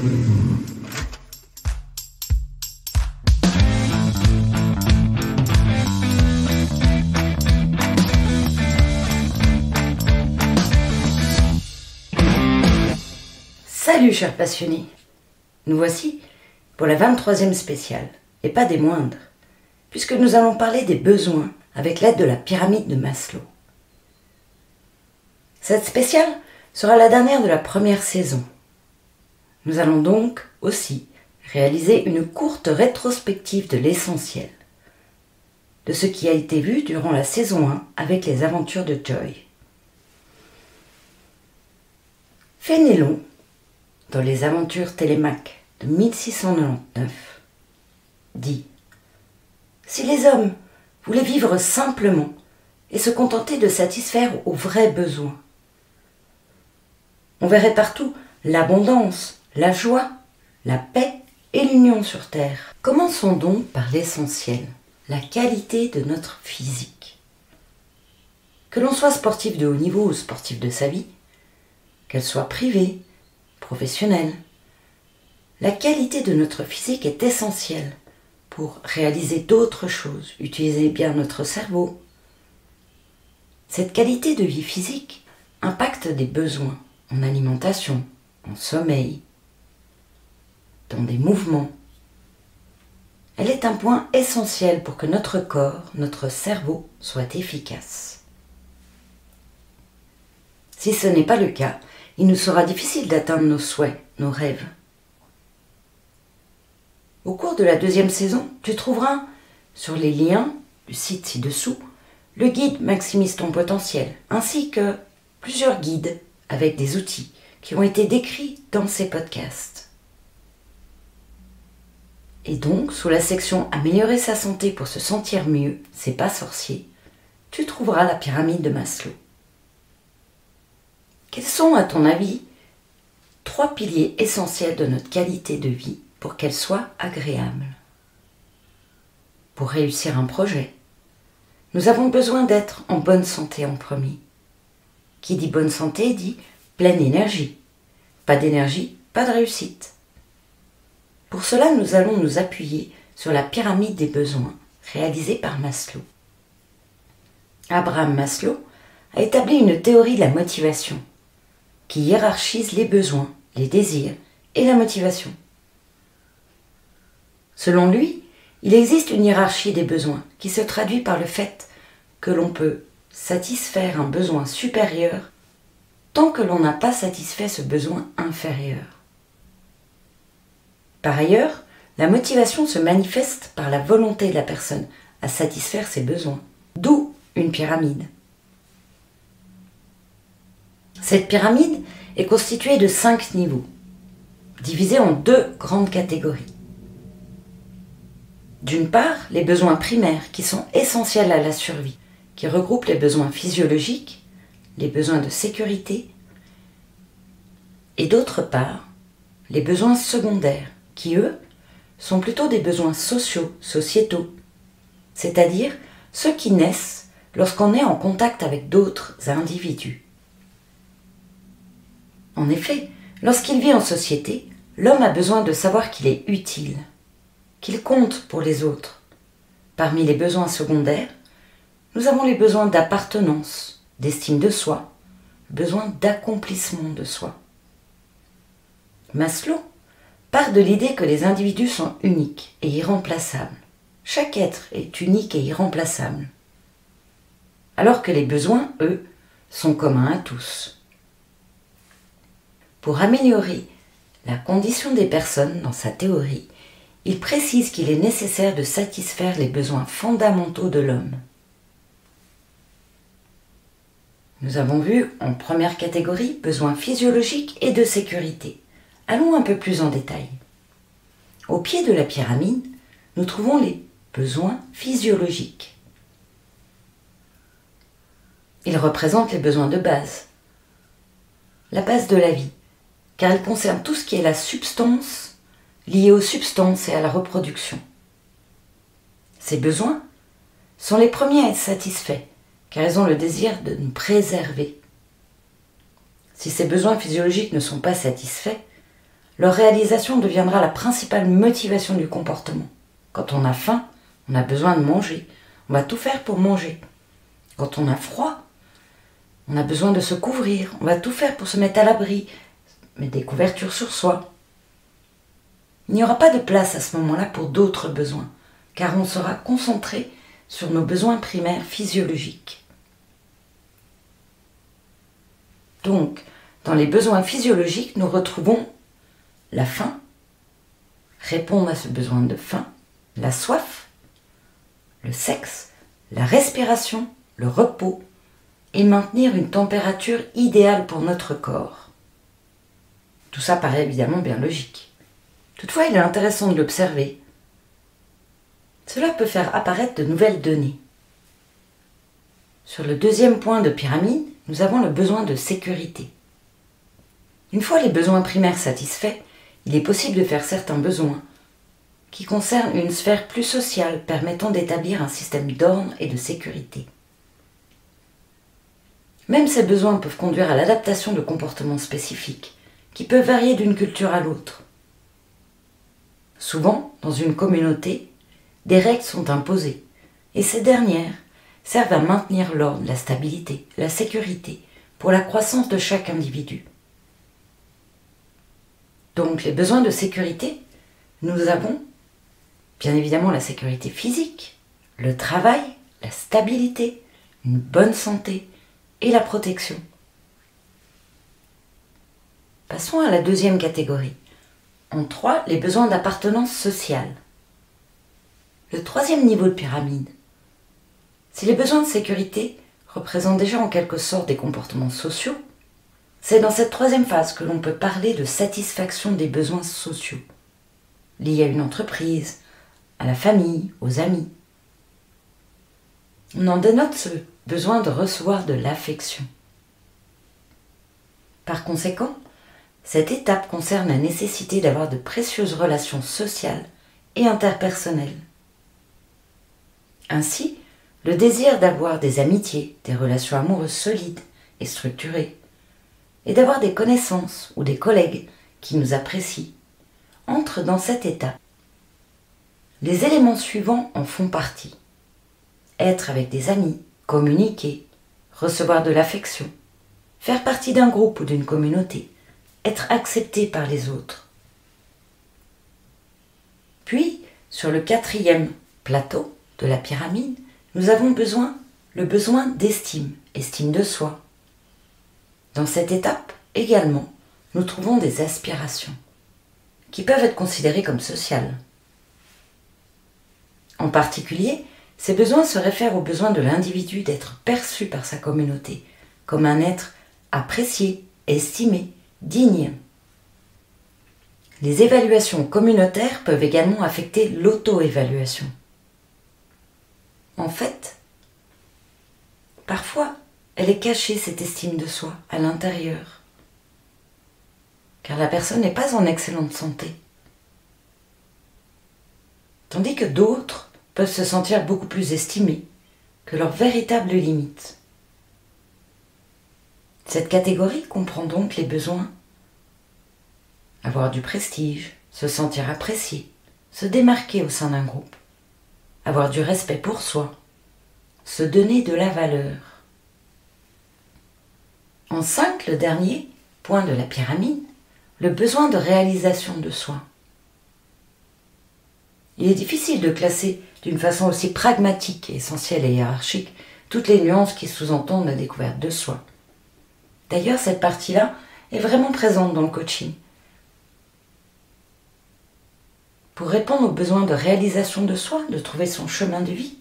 Salut chers passionnés, nous voici pour la 23e spéciale, et pas des moindres, puisque nous allons parler des besoins avec l'aide de la pyramide de Maslow. Cette spéciale sera la dernière de la première saison. Nous allons donc aussi réaliser une courte rétrospective de l'essentiel, de ce qui a été vu durant la saison 1 avec les aventures de Joy. Fénélon, dans les aventures Télémaque de 1699, dit « Si les hommes voulaient vivre simplement et se contenter de satisfaire aux vrais besoins, on verrait partout l'abondance, la joie, la paix et l'union sur terre. » Commençons donc par l'essentiel, la qualité de notre physique. Que l'on soit sportif de haut niveau ou sportif de sa vie, qu'elle soit privée, professionnelle, la qualité de notre physique est essentielle pour réaliser d'autres choses, utiliser bien notre cerveau. Cette qualité de vie physique impacte des besoins en alimentation, en sommeil, dans des mouvements. Elle est un point essentiel pour que notre corps, notre cerveau soit efficace. Si ce n'est pas le cas, il nous sera difficile d'atteindre nos souhaits, nos rêves. Au cours de la 2e saison, tu trouveras sur les liens du site ci-dessous le guide Maximise ton potentiel, ainsi que plusieurs guides avec des outils qui ont été décrits dans ces podcasts. Et donc, sous la section Améliorer sa santé pour se sentir mieux, c'est pas sorcier, tu trouveras la pyramide de Maslow. Quels sont, à ton avis, 3 piliers essentiels de notre qualité de vie pour qu'elle soit agréable? Pour réussir un projet, nous avons besoin d'être en bonne santé en premier. Qui dit bonne santé dit pleine énergie. Pas d'énergie, pas de réussite. Pour cela, nous allons nous appuyer sur la pyramide des besoins réalisée par Maslow. Abraham Maslow a établi une théorie de la motivation qui hiérarchise les besoins, les désirs et la motivation. Selon lui, il existe une hiérarchie des besoins qui se traduit par le fait que l'on peut satisfaire un besoin supérieur tant que l'on n'a pas satisfait ce besoin inférieur. Par ailleurs, la motivation se manifeste par la volonté de la personne à satisfaire ses besoins, d'où une pyramide. Cette pyramide est constituée de 5 niveaux, divisés en 2 grandes catégories. D'une part, les besoins primaires qui sont essentiels à la survie, qui regroupent les besoins physiologiques, les besoins de sécurité, et d'autre part, les besoins secondaires, qui eux, sont plutôt des besoins sociaux, sociétaux, c'est-à-dire ceux qui naissent lorsqu'on est en contact avec d'autres individus. En effet, lorsqu'il vit en société, l'homme a besoin de savoir qu'il est utile, qu'il compte pour les autres. Parmi les besoins secondaires, nous avons les besoins d'appartenance, d'estime de soi, besoin d'accomplissement de soi. Maslow part de l'idée que les individus sont uniques et irremplaçables. Chaque être est unique et irremplaçable, alors que les besoins, eux, sont communs à tous. Pour améliorer la condition des personnes dans sa théorie, il précise qu'il est nécessaire de satisfaire les besoins fondamentaux de l'homme. Nous avons vu en première catégorie besoins physiologiques et de sécurité. Allons un peu plus en détail. Au pied de la pyramide, nous trouvons les besoins physiologiques. Ils représentent les besoins de base, la base de la vie, car ils concernent tout ce qui est la substance liée aux substances et à la reproduction. Ces besoins sont les premiers à être satisfaits, car ils ont le désir de nous préserver. Si ces besoins physiologiques ne sont pas satisfaits, leur réalisation deviendra la principale motivation du comportement. Quand on a faim, on a besoin de manger. On va tout faire pour manger. Quand on a froid, on a besoin de se couvrir. On va tout faire pour se mettre à l'abri, mettre des couvertures sur soi. Il n'y aura pas de place à ce moment-là pour d'autres besoins, car on sera concentré sur nos besoins primaires physiologiques. Donc, dans les besoins physiologiques, nous retrouvons la faim, répondre à ce besoin de faim, la soif, le sexe, la respiration, le repos et maintenir une température idéale pour notre corps. Tout ça paraît évidemment bien logique. Toutefois, il est intéressant de l'observer. Cela peut faire apparaître de nouvelles données. Sur le deuxième point de pyramide, nous avons le besoin de sécurité. Une fois les besoins primaires satisfaits, il est possible de faire certains besoins qui concernent une sphère plus sociale permettant d'établir un système d'ordre et de sécurité. Même ces besoins peuvent conduire à l'adaptation de comportements spécifiques qui peuvent varier d'une culture à l'autre. Souvent, dans une communauté, des règles sont imposées et ces dernières servent à maintenir l'ordre, la stabilité, la sécurité pour la croissance de chaque individu. Donc les besoins de sécurité, nous avons bien évidemment la sécurité physique, le travail, la stabilité, une bonne santé et la protection. Passons à la deuxième catégorie. En 3, les besoins d'appartenance sociale. Le troisième niveau de pyramide. Si les besoins de sécurité représentent déjà en quelque sorte des comportements sociaux, c'est dans cette troisième phase que l'on peut parler de satisfaction des besoins sociaux, liés à une entreprise, à la famille, aux amis. On en dénote ce besoin de recevoir de l'affection. Par conséquent, cette étape concerne la nécessité d'avoir de précieuses relations sociales et interpersonnelles. Ainsi, le désir d'avoir des amitiés, des relations amoureuses solides et structurées, et d'avoir des connaissances ou des collègues qui nous apprécient, entre dans cette étape. Les éléments suivants en font partie. Être avec des amis, communiquer, recevoir de l'affection, faire partie d'un groupe ou d'une communauté, être accepté par les autres. Puis, sur le quatrième plateau de la pyramide, nous avons le besoin d'estime, estime de soi. Dans cette étape, également, nous trouvons des aspirations, qui peuvent être considérées comme sociales. En particulier, ces besoins se réfèrent au besoin de l'individu d'être perçu par sa communauté comme un être apprécié, estimé, digne. Les évaluations communautaires peuvent également affecter l'auto-évaluation. En fait, parfois, elle est cachée, cette estime de soi, à l'intérieur, car la personne n'est pas en excellente santé. Tandis que d'autres peuvent se sentir beaucoup plus estimés que leurs véritables limites. Cette catégorie comprend donc les besoins: avoir du prestige, se sentir apprécié, se démarquer au sein d'un groupe, avoir du respect pour soi, se donner de la valeur. En 5, le dernier point de la pyramide, le besoin de réalisation de soi. Il est difficile de classer d'une façon aussi pragmatique, essentielle et hiérarchique toutes les nuances qui sous-entendent la découverte de soi. D'ailleurs, cette partie-là est vraiment présente dans le coaching. Pour répondre aux besoins de réalisation de soi, de trouver son chemin de vie,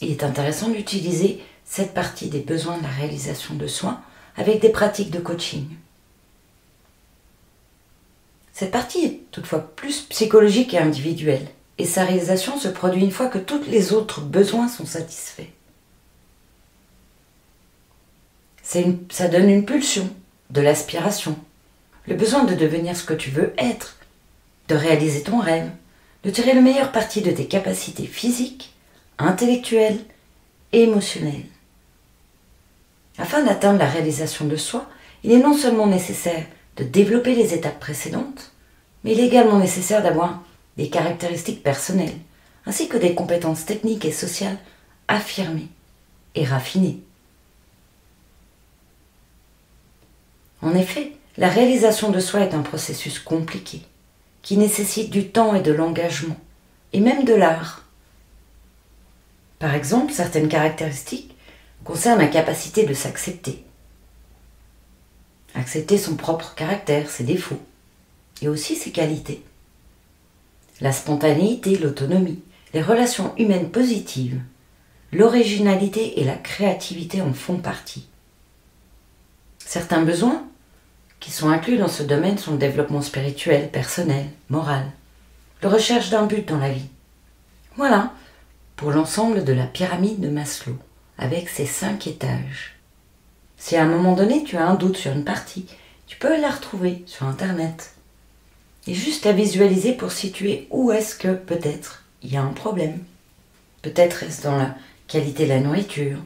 il est intéressant d'utiliser cette partie des besoins de la réalisation de soi avec des pratiques de coaching. Cette partie est toutefois plus psychologique et individuelle, et sa réalisation se produit une fois que tous les autres besoins sont satisfaits. Ça donne une pulsion, de l'aspiration, le besoin de devenir ce que tu veux être, de réaliser ton rêve, de tirer le meilleur parti de tes capacités physiques, intellectuelles et émotionnelles. Afin d'atteindre la réalisation de soi, il est non seulement nécessaire de développer les étapes précédentes, Mais il est également nécessaire d'avoir des caractéristiques personnelles, ainsi que des compétences techniques et sociales affirmées et raffinées. En effet, la réalisation de soi est un processus compliqué, qui nécessite du temps et de l'engagement, et même de l'art. Par exemple, certaines caractéristiques concernent la capacité de s'accepter. Accepter son propre caractère, ses défauts, et aussi ses qualités. La spontanéité, l'autonomie, les relations humaines positives, l'originalité et la créativité en font partie. Certains besoins qui sont inclus dans ce domaine sont le développement spirituel, personnel, moral, la recherche d'un but dans la vie. Voilà pour l'ensemble de la pyramide de Maslow, avec ses 5 étages. Si à un moment donné tu as un doute sur une partie, tu peux la retrouver sur Internet. Et juste à visualiser pour situer où est-ce que peut-être il y a un problème. Peut-être est-ce dans la qualité de la nourriture.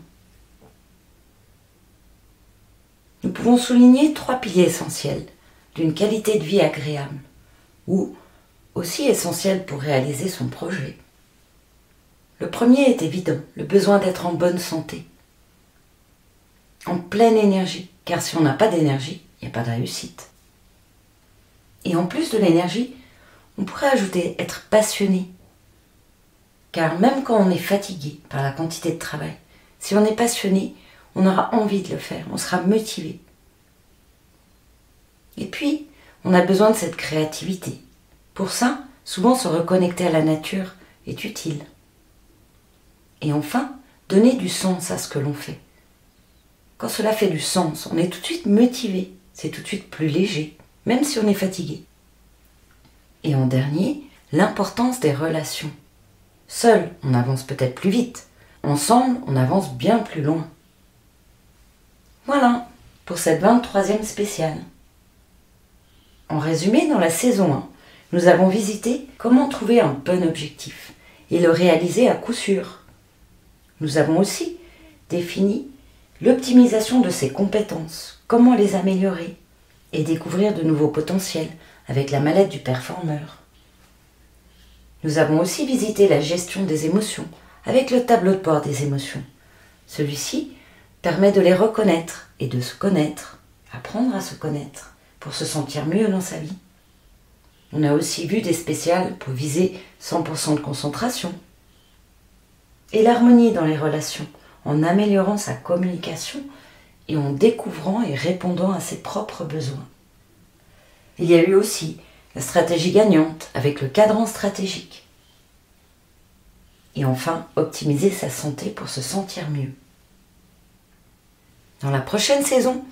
Nous pouvons souligner 3 piliers essentiels d'une qualité de vie agréable, ou aussi essentiels pour réaliser son projet. Le premier est évident, le besoin d'être en bonne santé, en pleine énergie, car si on n'a pas d'énergie, il n'y a pas de réussite. Et en plus de l'énergie, on pourrait ajouter être passionné, car même quand on est fatigué par la quantité de travail, si on est passionné, on aura envie de le faire, on sera motivé. Et puis, on a besoin de cette créativité. Pour ça, souvent se reconnecter à la nature est utile. Et enfin, donner du sens à ce que l'on fait. Quand cela fait du sens, on est tout de suite motivé, c'est tout de suite plus léger, même si on est fatigué. Et en dernier, l'importance des relations. Seul, on avance peut-être plus vite. Ensemble, on avance bien plus loin. Voilà pour cette 23e spéciale. En résumé, dans la saison 1, nous avons visité comment trouver un bon objectif et le réaliser à coup sûr. Nous avons aussi défini l'optimisation de ses compétences, comment les améliorer et découvrir de nouveaux potentiels avec la mallette du performeur. Nous avons aussi visité la gestion des émotions avec le tableau de bord des émotions. Celui-ci permet de les reconnaître et de se connaître, apprendre à se connaître pour se sentir mieux dans sa vie. On a aussi vu des spéciales pour viser 100% de concentration. Et l'harmonie dans les relations, en améliorant sa communication et en découvrant et répondant à ses propres besoins. Il y a eu aussi la stratégie gagnante avec le cadran stratégique. Et enfin, optimiser sa santé pour se sentir mieux. Dans la prochaine saison,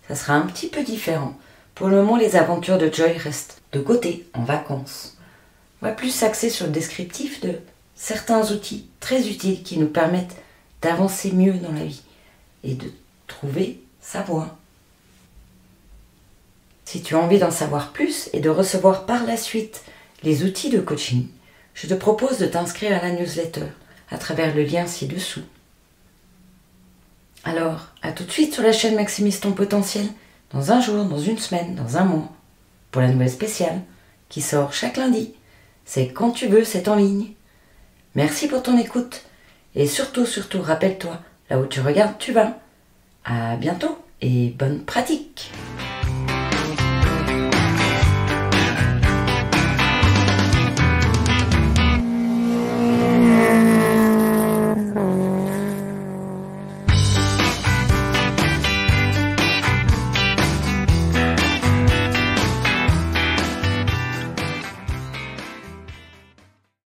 ça sera un petit peu différent. Pour le moment, les aventures de Joy restent de côté, en vacances. On va plus s'axer sur le descriptif de certains outils très utiles qui nous permettent d'avancer mieux dans la vie et de trouver sa voie. Si tu as envie d'en savoir plus et de recevoir par la suite les outils de coaching, je te propose de t'inscrire à la newsletter à travers le lien ci-dessous. Alors, à tout de suite sur la chaîne Maximise ton potentiel, dans un jour, dans une semaine, dans un mois, pour la nouvelle spéciale qui sort chaque lundi. C'est quand tu veux, c'est en ligne. Merci pour ton écoute et surtout, rappelle-toi, là où tu regardes, tu vas. À bientôt et bonne pratique!